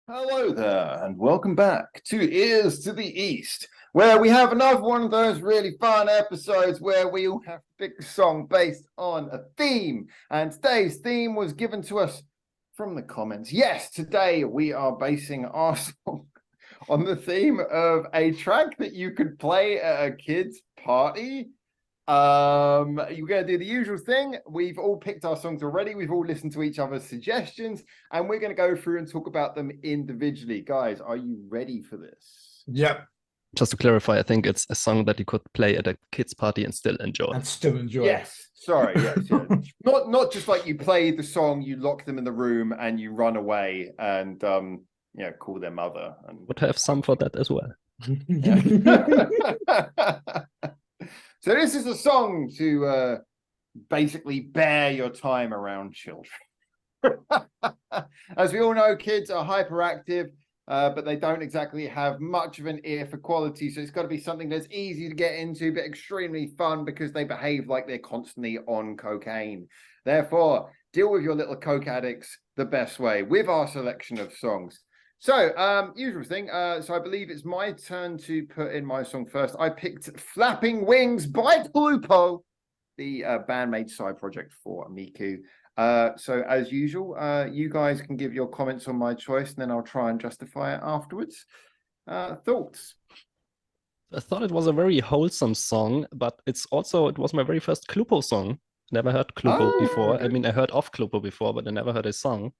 Hello there, and welcome back to Ears to the East, where we have another one of those really fun episodes where we all have to pick a song based on a theme. And today's theme was given to us from the comments. Yes, today we are basing our song on the theme of a track that you could play at a kid's party. You're going to do the usual thing. We've all picked our songs already. We've all listened to each other's suggestions, and we're going to go through and talk about them individually. Guys, are you ready for this? Yep. Just to clarify, I think it's a song that you could play at a kid's party and still enjoy. Yes. Sorry. Yes. Yeah. Not just like you play the song, you lock them in the room, and you run away and call their mother. And would have some for that as well. So this is a song to basically bear your time around children. As we all know, kids are hyperactive, but they don't exactly have much of an ear for quality. So it's got to be something that's easy to get into, but extremely fun because they behave like they're constantly on cocaine. Therefore, deal with your little coke addicts the best way with our selection of songs. So, usual thing. So I believe it's my turn to put in my song first. I picked Flapping Wings by CLUPPO, the BAND-MAID side project for Miku. So as usual, you guys can give your comments on my choice, and then I'll try and justify it afterwards. Thoughts? I thought it was a very wholesome song, but it was my very first CLUPPO song. Never heard CLUPPO before. Okay. I mean, I heard of CLUPPO before, but I never heard a song.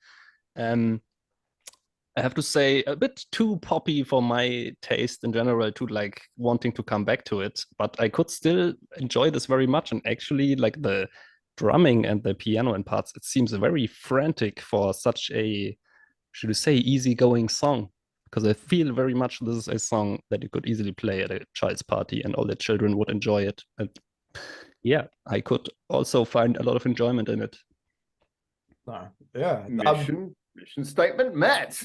I have to say, a bit too poppy for my taste in general to like wanting to come back to it, but I could still enjoy this very much. And actually, like the drumming and the piano in parts, it seems very frantic for such a, should we say, easygoing song. Because I feel very much this is a song that you could easily play at a child's party and all the children would enjoy it. And yeah, I could also find a lot of enjoyment in it. Yeah. Mission statement met.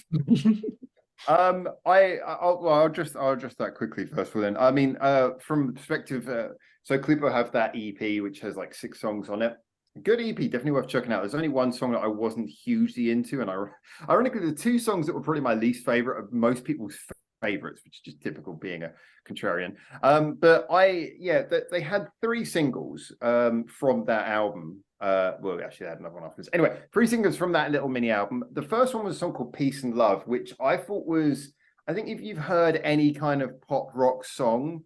I'll just that quickly first of all. Then I mean, from the perspective, so CLUPPO have that EP which has like 6 songs on it. Good EP, definitely worth checking out. There's only one song that I wasn't hugely into, and ironically, the 2 songs that were probably my least favorite of most people's favorites, which is just typical being a contrarian. But they had 3 singles from that album. Well, actually, they had another one afterwards. Anyway, 3 singles from that little mini album. The first one was a song called Peace and Love, which I thought was, I think if you've heard any kind of pop rock song,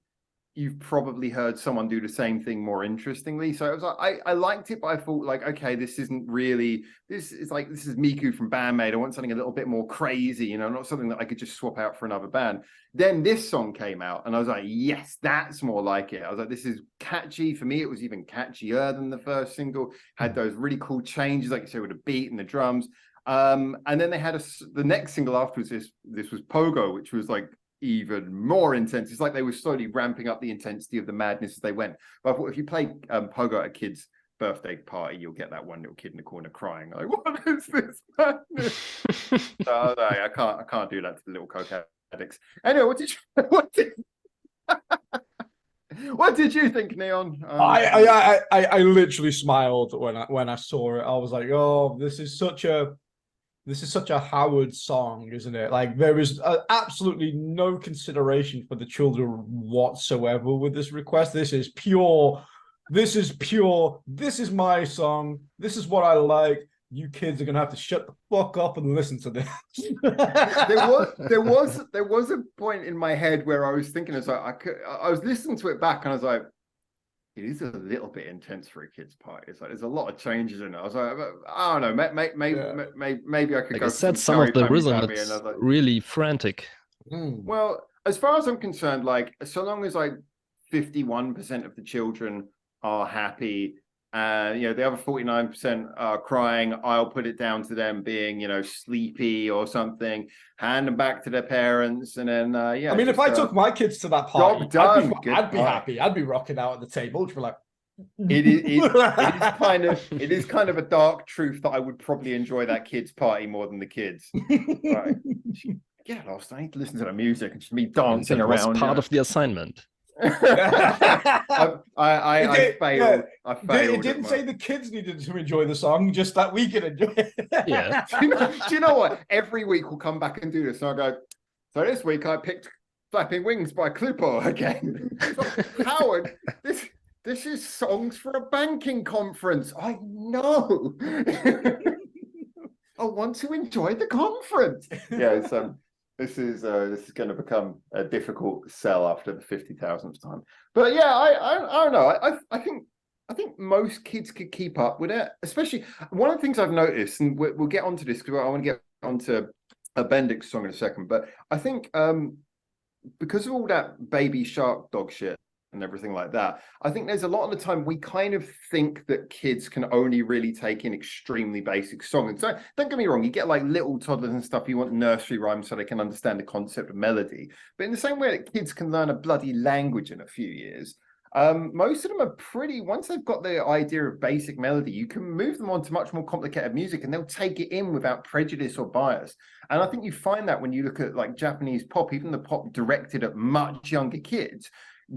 you've probably heard someone do the same thing more interestingly. So it was like, I liked it, but I thought like, okay, this isn't really, this is Miku from BAND-MAID. I want something a little bit more crazy, not something that I could just swap out for another band. Then this song came out and I was like, yes, that's more like it. I was like, this is catchy. For me, it was even catchier than the first single. Had those really cool changes, like you say, with the beat and the drums. And then they had the next single afterwards, this was Pogo, which was like even more intense. It's like they were slowly ramping up the intensity of the madness as they went. But I thought if you play Pogo at a kid's birthday party, you'll get that one little kid in the corner crying like, "What is this madness?" So, I can't do that to the little coke addicts. Anyway, what did you think, Neon? I literally smiled when I saw it. I was like, oh, this is such a Howard song, isn't it? Like there is absolutely no consideration for the children whatsoever with this request. This is pure. This is my song. This is what I like. You kids are gonna have to shut the fuck up and listen to this. there was a point in my head where I was thinking, I was listening to it back and I was like, it is a little bit intense for a kid's party. It's like there's a lot of changes in it. I was like, I don't know, maybe I could go. I said some of the rhythm it's like, really frantic. Well, as far as I'm concerned, like so long as like 51% of the children are happy, and the other 49% are crying, I'll put it down to them being sleepy or something. Hand them back to their parents, and then I mean, if I took my kids to that party, I'd be happy. I'd be rocking out at the table. Just be like, it is kind of a dark truth that I would probably enjoy that kid's party more than the kids. Right. Get lost. I need to listen to the music and just me dancing around. Part of the assignment. I failed. I failed. It didn't say the kids needed to enjoy the song, just that we can enjoy it. Yeah. Do you know what? Every week we'll come back and do this. And I'll go, so this week I picked Flapping Wings by CLUPPO again. So, Howard, this is songs for a banking conference. I know. I want to enjoy the conference. Yeah, so this is going to become a difficult sell after the 50,000th time. But yeah, I don't know. I think most kids could keep up with it. Especially one of the things I've noticed, and we'll get onto this because I want to get onto a Benedikt song in a second. But I think because of all that baby shark dog shit and everything like that, I think there's a lot of the time we kind of think that kids can only really take in extremely basic songs. So don't get me wrong, you get like little toddlers and stuff, you want nursery rhymes so they can understand the concept of melody. But in the same way that kids can learn a bloody language in a few years, most of them are pretty, once they've got the idea of basic melody, you can move them on to much more complicated music and they'll take it in without prejudice or bias. And I think you find that when you look at like Japanese pop, even the pop directed at much younger kids,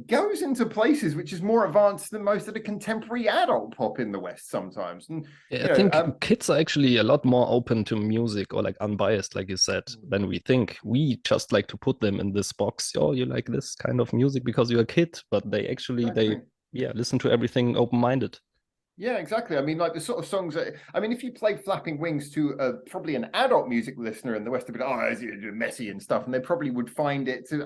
goes into places which is more advanced than most of the contemporary adult pop in the West sometimes. And yeah, I think kids are actually a lot more open to music or like unbiased, like you said, than we think. We just like to put them in this box. Oh, you like this kind of music because you're a kid, but they actually listen to everything open-minded. Yeah, exactly. I mean, like the sort of songs that, I mean, if you played Flapping Wings to probably an adult music listener in the West, they'd be like, oh, is it messy and stuff? And they probably would find it to,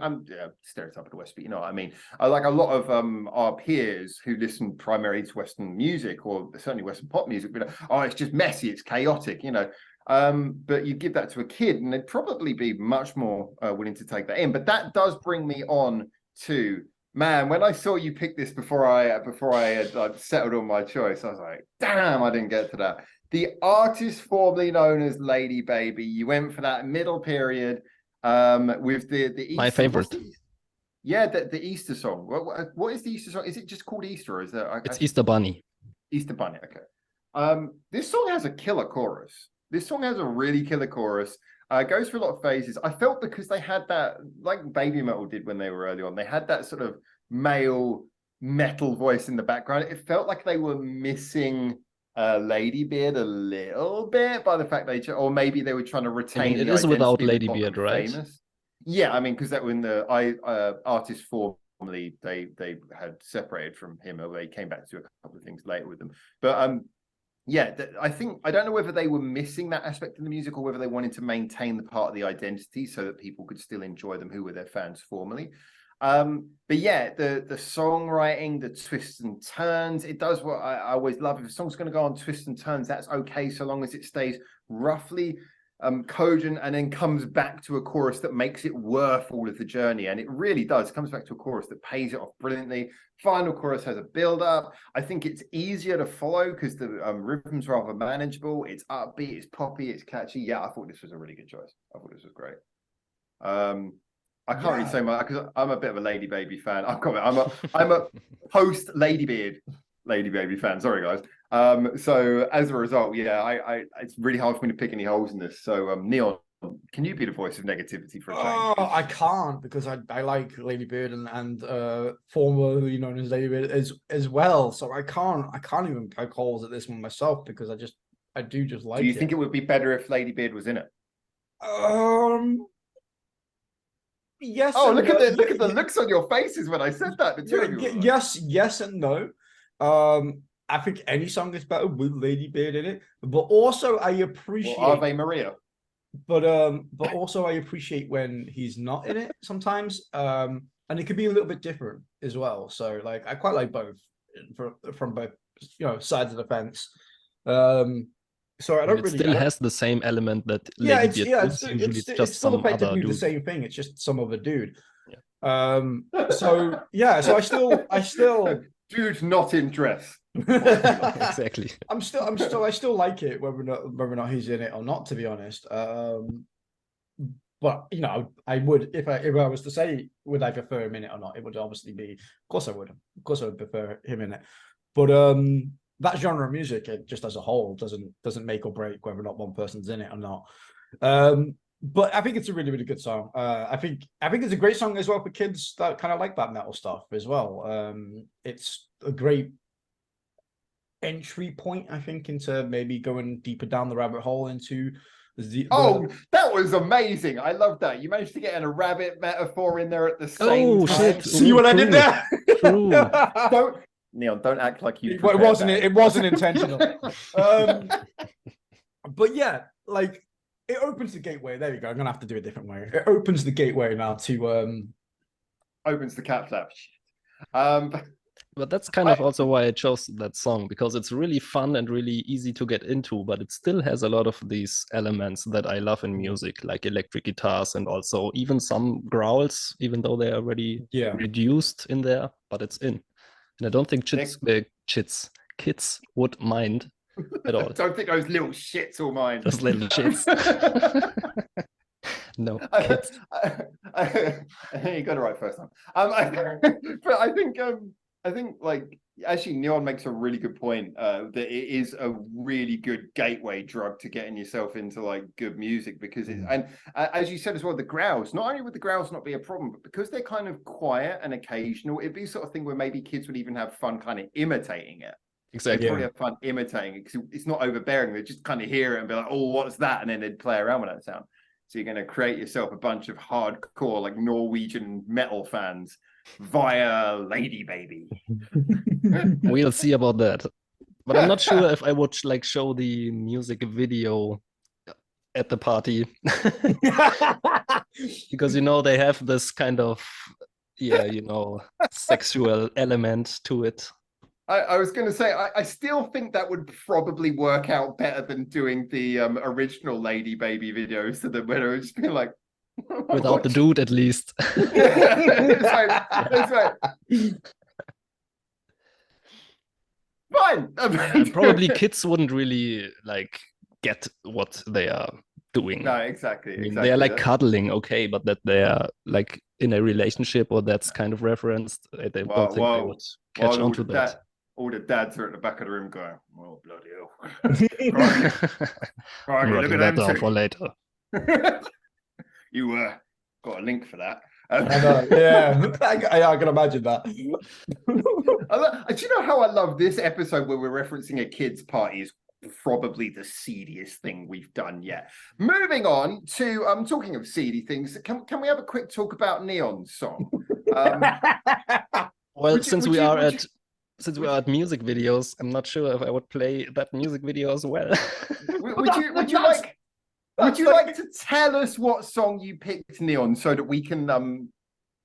stereotype of the West, but you know what I mean? Like a lot of our peers who listen primarily to Western music or certainly Western pop music, be like, oh, it's just messy, it's chaotic, you know? But you give that to a kid and they'd probably be much more willing to take that in. But that does bring me on to, man, when I saw you pick this before I had settled on my choice, I was like, damn, I didn't get to that. The artist formerly known as LADYBABY, you went for that middle period with the Easter, my favorite. Yeah, the Easter song. What is the Easter song? Is it just called Easter or is there? It's Easter Bunny. Easter Bunny, okay. This song has a killer chorus. This song has a really killer chorus. It goes through a lot of phases. I felt because they had that, like Baby Metal did when they were early on, they had that sort of male metal voice in the background. It felt like they were missing Ladybeard a little bit by the fact or maybe they were trying to retain. It is without Ladybeard, right? Famous. Yeah, I mean, because that when the artist formerly they had separated from him, or they came back to do a couple of things later with them, but yeah, I think, I don't know whether they were missing that aspect of the music or whether they wanted to maintain the part of the identity so that people could still enjoy them who were their fans formerly. But yeah, the songwriting, the twists and turns, it does what I always love. If a song's going to go on twists and turns, that's okay, so long as it stays roughly cogent and then comes back to a chorus that makes it worth all of the journey. And it really does. It comes back to a chorus that pays it off brilliantly. Final chorus has a build up. I think it's easier to follow because the rhythm's rather manageable. It's upbeat, it's poppy, it's catchy. Yeah, I thought this was a really good choice. I thought this was great. I can't really say much because I'm a bit of a LADYBABY fan. I'm a post LADYBABY fan. Sorry, guys. So as a result, yeah, it's really hard for me to pick any holes in this. So Neon, can you be the voice of negativity for a change? Oh, I can't because I like Ladybeard and formerly known as Ladybeard as well. So I can't even poke holes at this one myself because I do just like it. Do you think it would be better if Ladybeard was in it? Yes. Oh, look at the looks on your faces when I said that. Yes and no. I think any song is better with Ladybeard in it, but also I appreciate Ave Maria. But also I appreciate when he's not in it sometimes. And it could be a little bit different as well. So like I quite like both from both sides of the fence. So I don't it still has the same element that it's still effectively the same thing. It's just some other dude. Yeah. So I still dude not in dress. Exactly. I still like it whether or not he's in it or not, to be honest. But I would if I was to say would I prefer him in it or not, it would obviously be, of course I would prefer him in it. But that genre of music, it just as a whole doesn't make or break whether or not one person's in it or not. But I think it's a really, really good song. I think it's a great song as well for kids that kind of like that metal stuff as well. It's a great entry point, I think, into maybe going deeper down the rabbit hole into that was amazing. I love that. You managed to get in a rabbit metaphor in there at the same time. Shit. See what I did there? True. Don't act like you. It wasn't intentional. But yeah, like it opens the gateway. There you go. I'm gonna have to do it a different way. It opens the gateway now to opens the cat flap. But that's kind of also why I chose that song, because it's really fun and really easy to get into, but it still has a lot of these elements that I love in music, like electric guitars and also even some growls, even though they are already reduced in there, but it's in. And I don't think kids would mind at all. I don't think those little shits will mind. Those little shits. No. You got it right first time. But I think like actually Neon makes a really good point that it is a really good gateway drug to getting yourself into like good music, because it's and as you said as well, the growls, not only would the growls not be a problem, but because they're kind of quiet and occasional, it'd be sort of thing where maybe kids would even have fun kind of imitating it. Exactly. They'd probably have fun imitating it because it's not overbearing. They just kind of hear it and be like, oh, what's that? And then they'd play around with that sound. So you're going to create yourself a bunch of hardcore like Norwegian metal fans via LADYBABY. We'll see about that. But I'm not sure if I would like show the music video at the party. Because they have this kind of sexual element to it. I was going to say, I still think that would probably work out better than doing the original LADYBABY videos, so that where it would just be like, without the dude, at least. That's right. Fine. Probably kids wouldn't really like get what they are doing. No, exactly. They are like cuddling, okay, but that they are like in a relationship or that's kind of referenced, I don't think they would catch on to that. All the dads are at the back of the room going, "Oh bloody hell!" I'm look at that them down for later. You got a link for that. I know, yeah, I can imagine that. Do you know how I love this episode where we're referencing a kids' party is probably the seediest thing we've done yet. Moving on to talking of seedy things, can we have a quick talk about Neon's song? Well, since we are at music videos, I'm not sure if I would play that music video as well. Would you like to tell us what song you picked, Neon, so that we can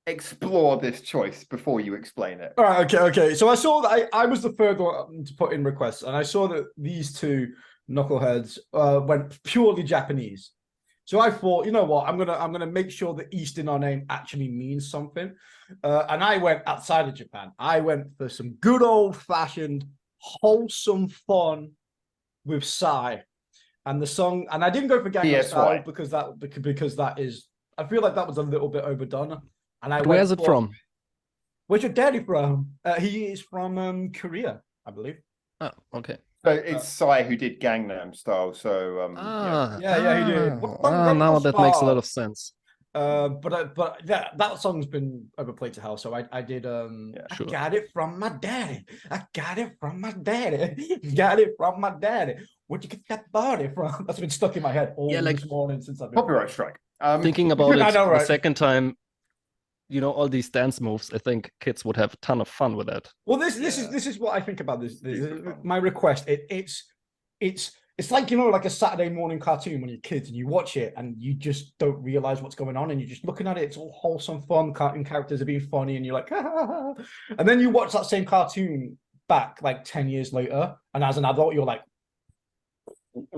explore this choice before you explain it? All right, okay. So I saw that I was the third one to put in requests, and I saw that these two knuckleheads went purely Japanese. So I thought, you know what, I'm gonna make sure the East in our name actually means something. And I went outside of Japan. I went for some good old-fashioned, wholesome fun with Psy. And the song, and I didn't go for Gangnam Style because that is, I feel like that was a little bit overdone. And where's it from? Where's your daddy from? He is from Korea, I believe. Oh, okay. So it's Psy who did Gangnam Style. So yeah, he did. Now that makes a lot of sense. But that song's been overplayed to hell. So I did sure. I got it from my daddy. I got it from my daddy. Got it from my daddy. Where'd you get that body from? That's been stuck in my head all this morning since I've been copyright strike. Thinking about it the second time, all these dance moves, I think kids would have a ton of fun with that. Well, this is what I think about this. My request. It's like, like a Saturday morning cartoon when you're kids and you watch it and you just don't realize what's going on and you're just looking at it. It's all wholesome fun. Cartoon characters are being funny and you're like, ah. And then you watch that same cartoon back like 10 years later, and as an adult, you're like,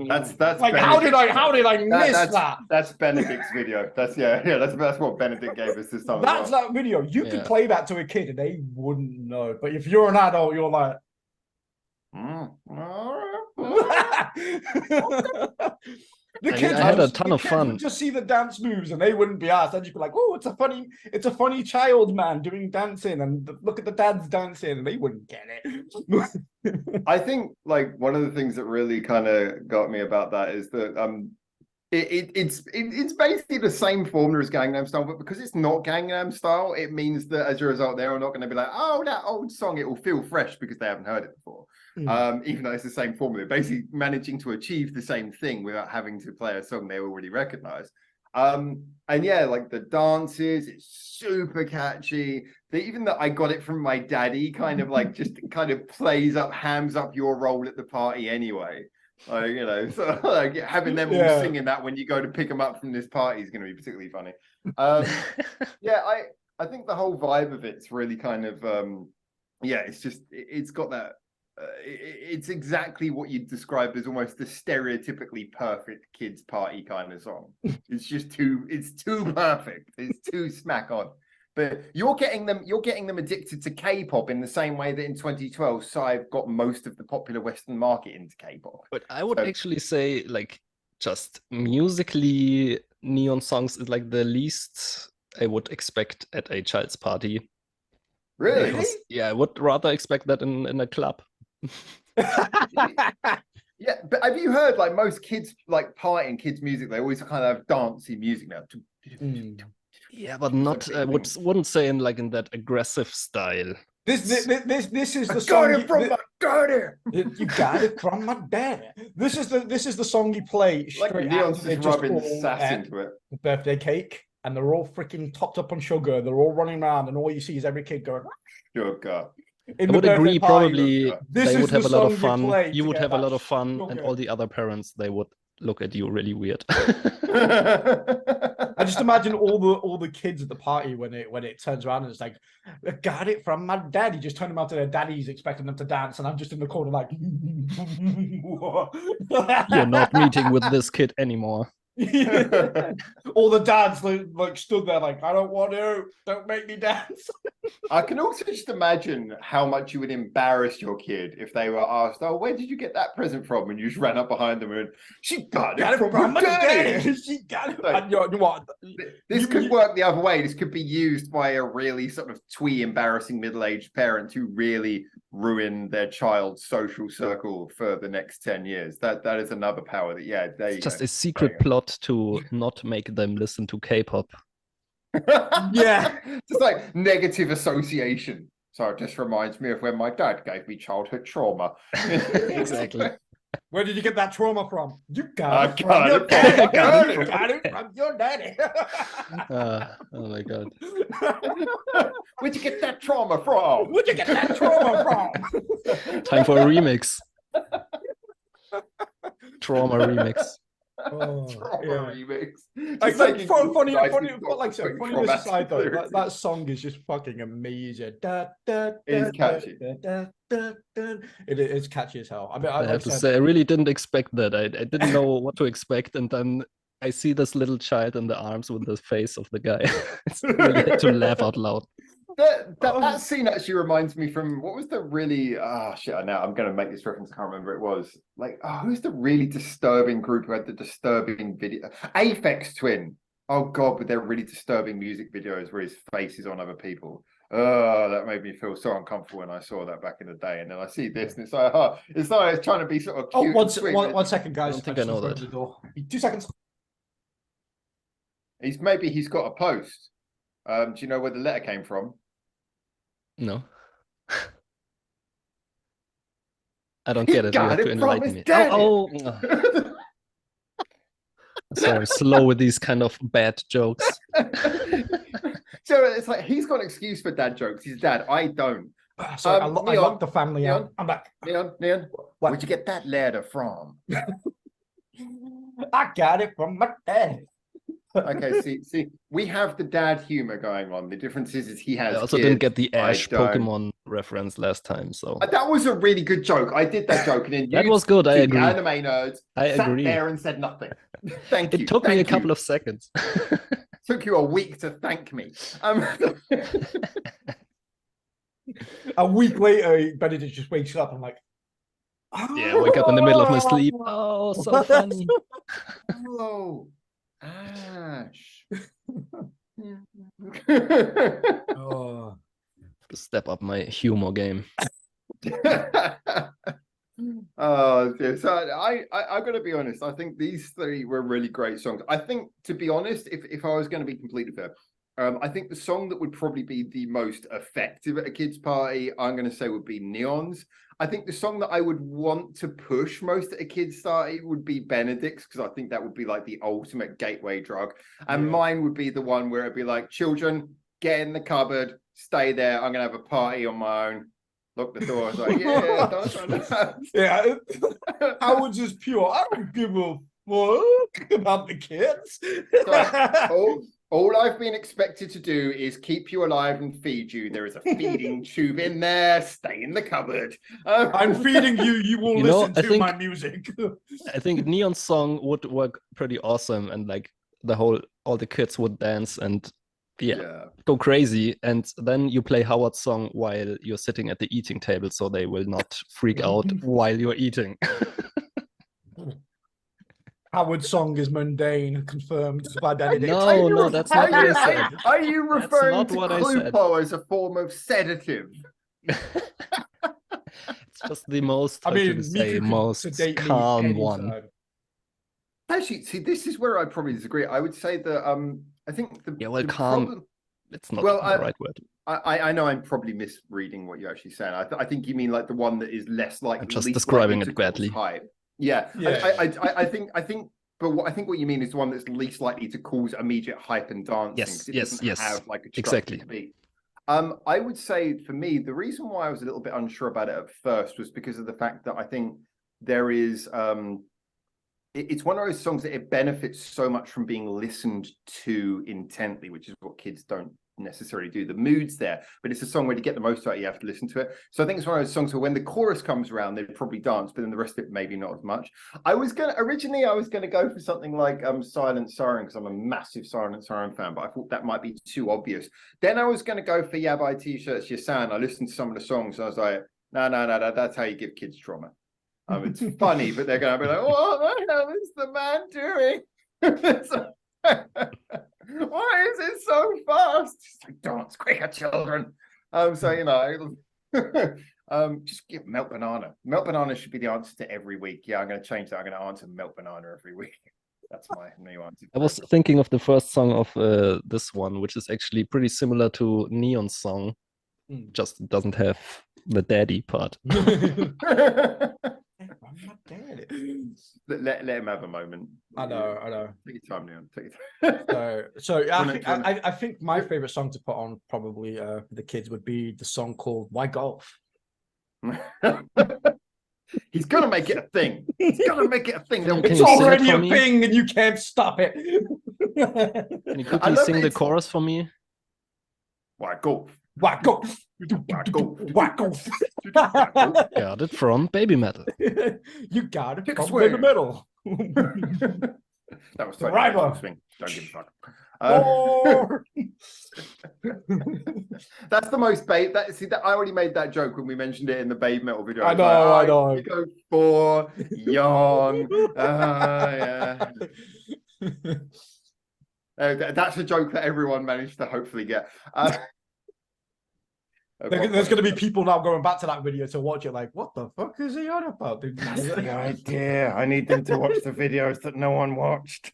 that's like Benedict. how did I miss that? That's Benedikt's video. That's what Benedikt gave us this time. That's that video. You could play that to a kid and they wouldn't know. But if you're an adult, you're like, the kids I had a ton of fun. Would just see the dance moves and they wouldn't be asked. They'd just be like, "Oh, it's a funny child man doing dancing, and look at the dads dancing," and they wouldn't get it. I think like one of the things that really kind of got me about that is that It's basically the same formula as Gangnam Style, but because it's not Gangnam Style, it means that as a result, they're not going to be like, oh, that old song. It will feel fresh because they haven't heard it before. Even though it's the same formula, basically managing to achieve the same thing without having to play a song they already recognize. And yeah, like the dances, it's super catchy. Even that I got it from my daddy kind of like just kind of plays up, hams up your role at the party anyway. Like, you know, so like having them all singing that when you go to pick them up from this party is going to be particularly funny. Yeah, I think the whole vibe of it's really kind of yeah, it's got that it's exactly what you'd describe as almost the stereotypically perfect kids party kind of song. It's too perfect. It's too smack on. But you're getting them addicted to K-pop in the same way that in 2012 Psy got most of the popular Western market into K-pop. But I would actually say, like, just musically, Neon Songs is like the least I would expect at a child's party. Really? Because, yeah, I would rather expect that in a club. Yeah, but have you heard like most kids like party and kids music? They always kind of have dancey music now. Yeah, but not. I wouldn't say in that aggressive style. This is the song. Got it from my daddy. You got it from my daddy. This is the song you play straight like Neon's after just rubbing sass into it. Birthday cake, and they're all freaking topped up on sugar. They're all running around, and all you see is every kid going sugar. I would agree. Probably they would have a lot of fun. You would have a lot of fun, and all the other parents, they would look at you really weird. I just imagine all the kids at the party when it turns around and it's like, I got it from my daddy. Just turn them out to their daddies, expecting them to dance, and I'm just in the corner like, you're not meeting with this kid anymore. All the dads like stood there like, I don't want to. Don't make me dance. I can also just imagine how much you would embarrass your kid if they were asked, "Oh, where did you get that present from?" And you just ran up behind them and she got it from my daddy. She got it. Like, this could work the other way. This could be used by a really sort of twee, embarrassing middle-aged parent to really ruin their child's social circle for the next 10 years. That is another power that it's just a secret plot to not make them listen to K-pop. Yeah, just like negative association. So it just reminds me of when my dad gave me childhood trauma. Exactly. Where did you get that trauma from? You got I it from your daddy. You got it from your daddy. Oh my god. Where'd you get that trauma from? Where'd you get that trauma from? Time for a remix. Trauma remix. Remix. Funny aside though, that song is just fucking amazing. It's catchy. It's catchy as hell. I mean, I have to say, I really didn't expect that. I didn't know what to expect, and then I see this little child in the arms with the face of the guy. It's really had to laugh out loud. That scene actually reminds me from what was the really shit. Now I'm going to make this reference. I can't remember. It was like who's the really disturbing group who had the disturbing video? Aphex Twin. Oh god, with their really disturbing music videos where his face is on other people. That made me feel so uncomfortable when I saw that back in the day. And then I see this, and it's like it's trying to be sort of cute. One second, guys. I don't think I know that. 2 seconds. He's got a post. Do you know where the letter came from? No. I don't get it. You have to enlighten me. Oh. Sorry, I'm slow with these kind of bad jokes. So it's like he's got an excuse for dad jokes. He's dad. I don't. Sorry, I locked the family out. I'm back. Neon, where'd you get that letter from? I got it from my dad. Okay, see, we have the dad humor going on. The difference is he has. I also didn't get the Ash Pokemon reference last time, so that was a really good joke. I did that joke, and then that was good. I agree. Anime nerds sat agree. there and said nothing. Thank you. It took me a couple of seconds. Took you a week to thank me. A week later, Benedikt just wakes up. I'm like, yeah, wake up in the middle of my sleep. Oh, so funny. Hello. Ash. To step up my humor game. Oh, dear. So I got to be honest. I think these three were really great songs. I think, to be honest, if I was going to be completely fair, I think the song that would probably be the most effective at a kid's party, I'm going to say, would be Neon's. I think the song that I would want to push most at a kid's party would be Benedikt's, because I think that would be like the ultimate gateway drug. And mine would be the one where it'd be like, children, get in the cupboard, stay there. I'm going to have a party on my own. Lock the door. I was like, yeah, yeah. Howard's is pure. I don't give a fuck about the kids. All I've been expected to do is keep you alive and feed you. There is a feeding tube in there. Stay in the cupboard. I'm feeding you. You will listen to my music. I think Neon's song would work pretty awesome, and like all the kids would dance and go crazy. And then you play Howard's song while you're sitting at the eating table, so they will not freak out while you're eating. Howard's song is mundane, confirmed by Benedikt. No, that's not what I said. Are you referring to CLUPPO as a form of sedative? It's just the most, most calm one. Actually, see, this is where I probably disagree. I would say that I think the calm. Problem... It's not the right word. I know I'm probably misreading what you're actually saying. I think you mean like the one that is less likely. I'm just describing it badly. Yeah. I think what you mean is the one that's least likely to cause immediate hype and dancing. Yes. Have like a exactly. Beat. I would say for me, the reason why I was a little bit unsure about it at first was because of the fact that I think there is it's one of those songs that it benefits so much from being listened to intently, which is what kids don't necessarily do. The mood's there, but it's a song where to get the most out of it, you have to listen to it. So I think it's one of those songs where when the chorus comes around, they'd probably dance, but then the rest of it maybe not as much. Originally I was gonna go for something like Silent Siren, because I'm a massive Silent Siren fan, but I thought that might be too obvious. Then I was gonna go for Yeah by T-shirts Yasan. I listened to some of the songs and I was like, no, that's how you give kids trauma. It's funny, but they're gonna be like, what the hell is the man doing? Why is it so fast? It's like, dance quicker, children. So you know, just give Melt Banana. Melt Banana should be the answer to every week. Yeah, I'm going to change that. I'm going to answer Melt Banana every week. That's my new answer. I was thinking of the first song of this one, which is actually pretty similar to Neon's song, just it doesn't have the daddy part. Let him have a moment. I know. Take your time, Neon. Take your time. I think my favorite song to put on probably for the kids would be the song called Why Golf. He's gonna make it a thing. He's gonna make it a thing. It's already a thing and you can't stop it. Can you quickly sing the chorus for me? Why golf? Why golf? Why golf? Got it from Baby Metal. You got it from Baby Metal. That was the rival. Swing. Don't give a fuck. Oh! That's the most babe. That I already made that joke when we mentioned it in the Babe Metal video. I know. You go for young. Yeah. That's a joke that everyone managed to hopefully get. There's going to be people now going back to that video to watch it like, what the fuck is he on about? That's the idea. I need them to watch the videos that no one watched.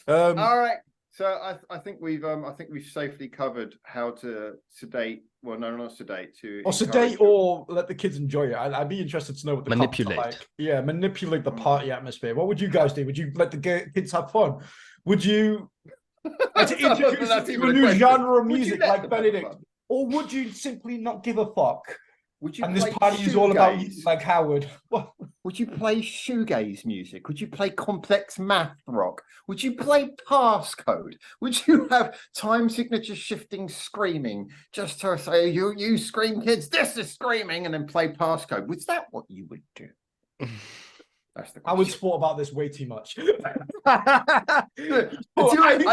All right. So I think we've safely covered how to sedate. Well, no, not sedate. Sedate or let the kids enjoy it. I'd be interested to know what the manipulate. Like. Yeah, manipulate the party atmosphere. What would you guys do? Would you let the kids have fun? Would you introduce a new genre of music like Benedikt? Or would you simply not give a fuck? And this party is all about you, like Howard. Would you play shoegaze music? Would you play complex math rock? Would you play passcode? Would you have time signature shifting screaming just to say, you scream kids, this is screaming, and then play passcode? Was that what you would do? That's the question. I would thought about this way too much. I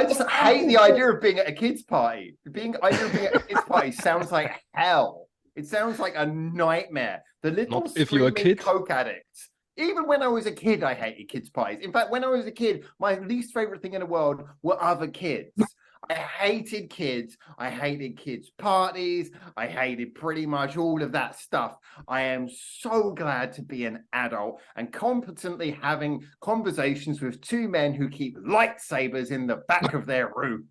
just hate the idea of being at a kid's party. The idea of being at a kid's party sounds like hell. It sounds like a nightmare. The little if you're a kid, coke addicts. Even when I was a kid, I hated kids' parties. In fact, when I was a kid, my least favorite thing in the world were other kids. I hated kids. I hated kids' parties. I hated pretty much all of that stuff. I am so glad to be an adult and competently having conversations with two men who keep lightsabers in the back of their room.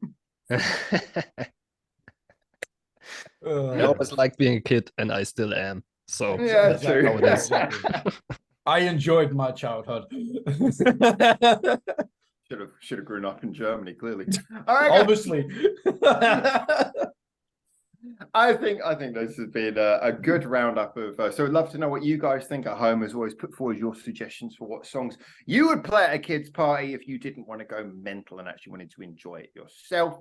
I always liked being a kid, and I still am. So Yeah, that's true. how it is. Exactly. I enjoyed my childhood. Should have grown up in Germany, clearly. All right, Obviously. I think this has been a good roundup of. So I'd love to know what you guys think at home. As always, put forward your suggestions for what songs you would play at a kid's party if you didn't want to go mental and actually wanted to enjoy it yourself.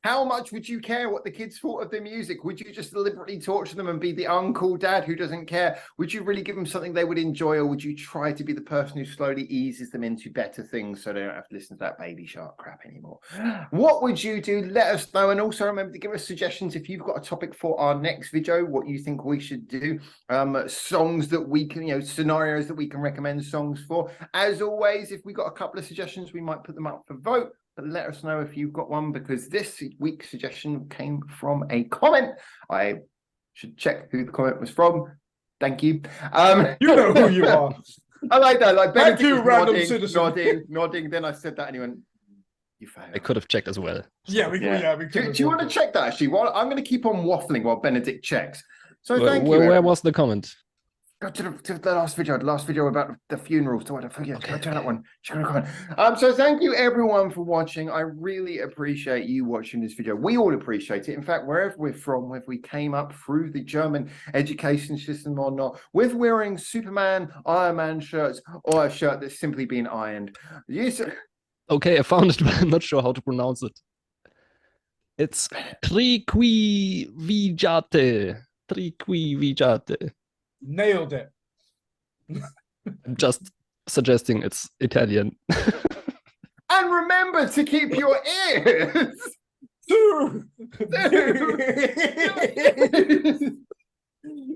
How much would you care what the kids thought of the music? Would you just deliberately torture them and be the uncool dad who doesn't care? Would you really give them something they would enjoy, or would you try to be the person who slowly eases them into better things so they don't have to listen to that Baby Shark crap anymore? What would you do? Let us know. And also remember to give us suggestions if you've got a topic for our next video, what you think we should do, songs that we can, scenarios that we can recommend songs for. As always, if we got a couple of suggestions, we might put them up for vote. But let us know if you've got one, because this week's suggestion came from a comment. I should check who the comment was from. Thank you. You know who you are. I like that. Like Thank you, random nodding, citizen. nodding. Then I said that, and he went, "You failed." I could have checked as well. Yeah, we Do you want to check that actually? Well, I'm going to keep on waffling while Benedikt checks. So thank you. Where was the comment? Go to the last video about the funeral. So I forget. Okay, that one. So thank you everyone for watching. I really appreciate you watching this video. We all appreciate it. In fact, wherever we're from, whether we came up through the German education system or not, with wearing Superman, Iron Man shirts, or a shirt that's simply been ironed. Yes. Okay, I found it, but I'm not sure how to pronounce it. It's triquivigate. Triquivigate. Nailed it. I'm just suggesting it's Italian. And remember to keep your ears. Two.